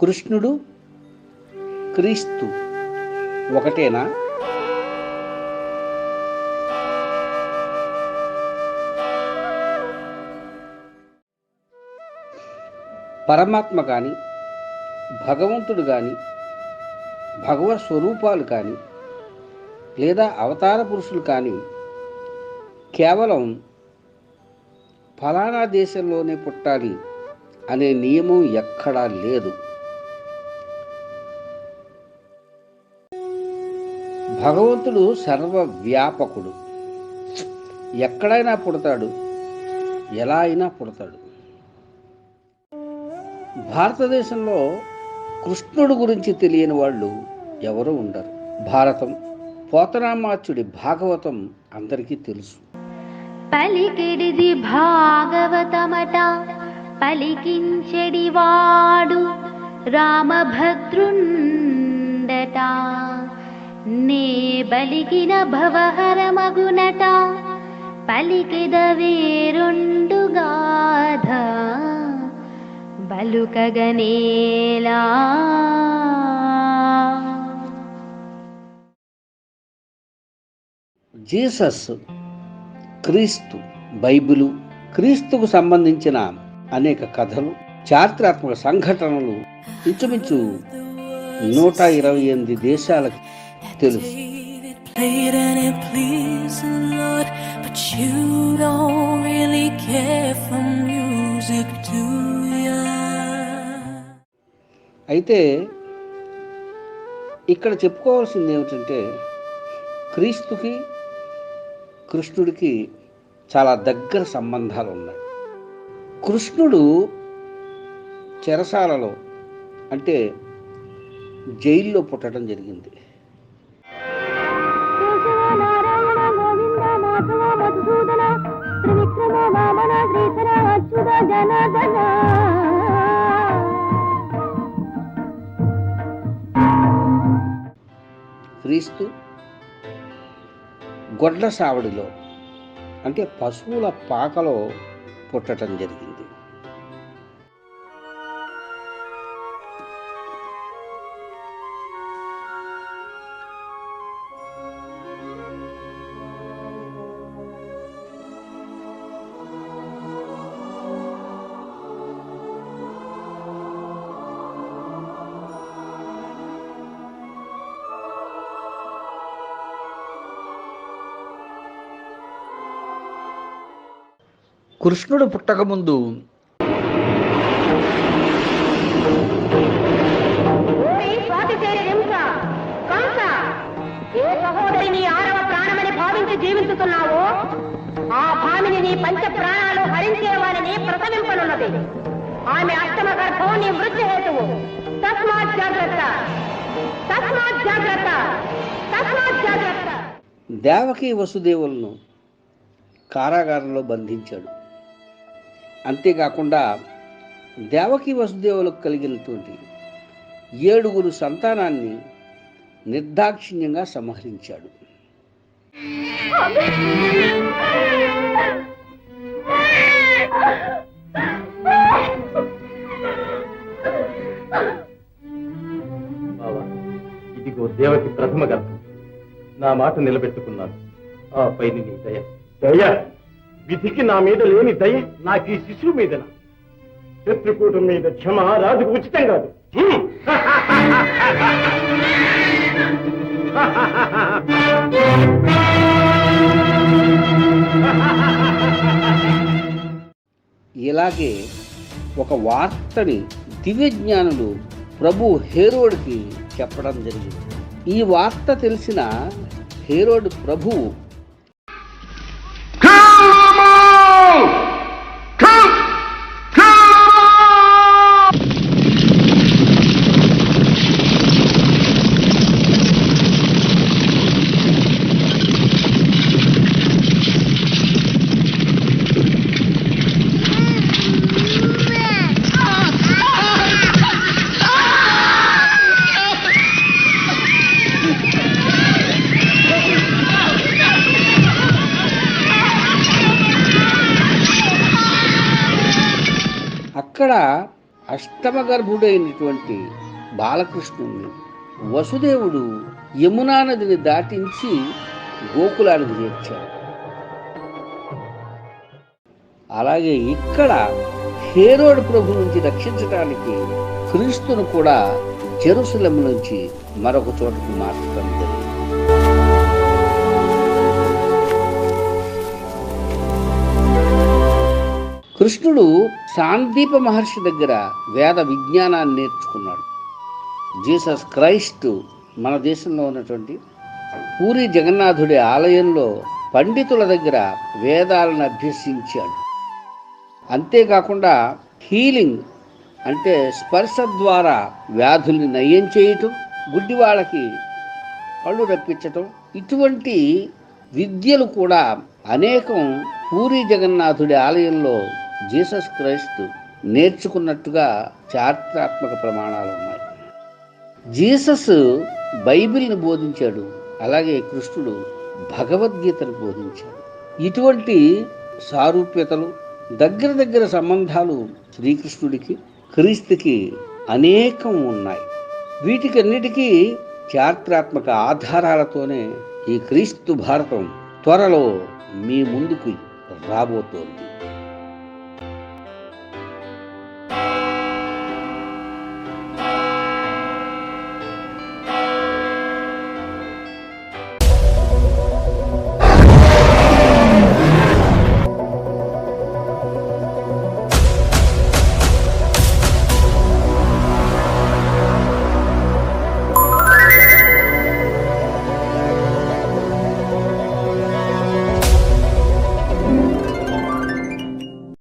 కృష్ణుడు క్రీస్తు ఒకటేనా? పరమాత్మ కానీ, భగవంతుడు కానీ, భగవత్ స్వరూపాలు కానీ, లేదా అవతార పురుషులు కానీ కేవలం ఫలానా దేశంలోనే పుట్టాలి అనే నియమం ఎక్కడా లేదు. భగవంతుడు సర్వవ్యాపకుడు, ఎక్కడైనా పుడతాడు, ఎలా అయినా పుడతాడు. భారతదేశంలో కృష్ణుడు గురించి తెలియని వాళ్ళు ఎవరూ ఉండరు. భారతం, పోతనామాచ్యుడి భాగవతం అందరికీ తెలుసు. పలికెడిది భాగవతమట, పలికించెడివాడు రామభద్రుండట, నే బలికిన భవహరమగునట, పలికెద వేరొండుగాధ బలుకగనేలా. జీసస్, క్రీస్తు, బైబిలు, క్రీస్తుకు సంబంధించిన అనేక కథలు, చారిత్రాత్మక సంఘటనలు ఇంచుమించు 128 దేశాలకు తెలుసు. అయితే ఇక్కడ చెప్పుకోవాల్సింది ఏమిటంటే, క్రీస్తుకి కృష్ణుడికి చాలా దగ్గర సంబంధాలు ఉన్నాయి. కృష్ణుడు చెరసాలలో అంటే జైల్లో పుట్టడం జరిగింది. క్రీస్తు గొడ్ల సావడిలో అంటే పశువుల పాకలో పుట్టడం జరిగింది. కృష్ణుడు పుట్టకముందు ఏ సహోదరిని 6వ ప్రాణమని భావించి జీవించుతున్నావో ఆ భామిని నీ పంచ ప్రాణాలు హరించే వారిని ప్రసవింపనున్నది. ఆమె అష్టమ గర్భం నీ మృత్యు హేతువు. తస్మాత్ జాగ్రత్త, తస్మాత్ జాగ్రత్త, తస్మాత్ జాగ్రత్త. దేవకి వసుదేవులను కారాగారంలో బంధించాడు. అంతేకాకుండా దేవకి వసుదేవులకు కలిగినటువంటి 7 సంతానాన్ని నిర్దాక్షిణ్యంగా సంహరించాడు. ఇదిగో దేవకి ప్రథమ గర్భం. నా మాట నిలబెట్టుకున్నాను. ఆ పైన నీ దయ. దయ విధికి నా మీద లేని దయ నాకు ఈ శిశువు మీదన. శత్రుకూటం మీద క్షమ రాజుకు ఉచితం కాదు. ఇలాగే ఒక వార్తని దివ్యజ్ఞానులు ప్రభు హేరోడ్కి చెప్పడం జరిగింది. ఈ వార్త తెలిసిన హేరోడ్ ప్రభు అక్కడ అష్టమ గర్భుడైనటువంటి బాలకృష్ణుణ్ణి వసుదేవుడు యమునా నదిని దాటించి గోకులానికి చేర్చాడు. అలాగే ఇక్కడ హేరోడు ప్రభు నుంచి రక్షించడానికి క్రీస్తును కూడా జెరూసలేం నుంచి మరొక చోటకు మార్చడం జరిగింది. కృష్ణుడు సాందీప మహర్షి దగ్గర వేద విజ్ఞానాన్ని నేర్చుకున్నాడు. జీసస్ క్రైస్ట్ మన దేశంలో ఉన్నటువంటి పూరి జగన్నాథుడి ఆలయంలో పండితుల దగ్గర వేదాలను అభ్యసించాడు. అంతేకాకుండా హీలింగ్ అంటే స్పర్శ ద్వారా వ్యాధుల్ని నయం చేయటం, గుడ్డి వాళ్ళకి కళ్ళు రప్పించటం, ఇటువంటి విద్యలు కూడా అనేకం పూరి జగన్నాథుడి ఆలయంలో జీసస్ క్రైస్తు నేర్చుకున్నట్టుగా చారిత్రాత్మక ప్రమాణాలు ఉన్నాయి. జీసస్ బైబిల్ని బోధించాడు, అలాగే కృష్ణుడు భగవద్గీతను బోధించాడు. ఇటువంటి సారూప్యతలు, దగ్గర సంబంధాలు శ్రీకృష్ణుడికి క్రీస్తుకి అనేకం ఉన్నాయి. వీటికన్నిటికీ చారిత్రాత్మక ఆధారాలతోనే ఈ క్రీస్తు భారతం త్వరలో మీ ముందుకు రాబోతోంది.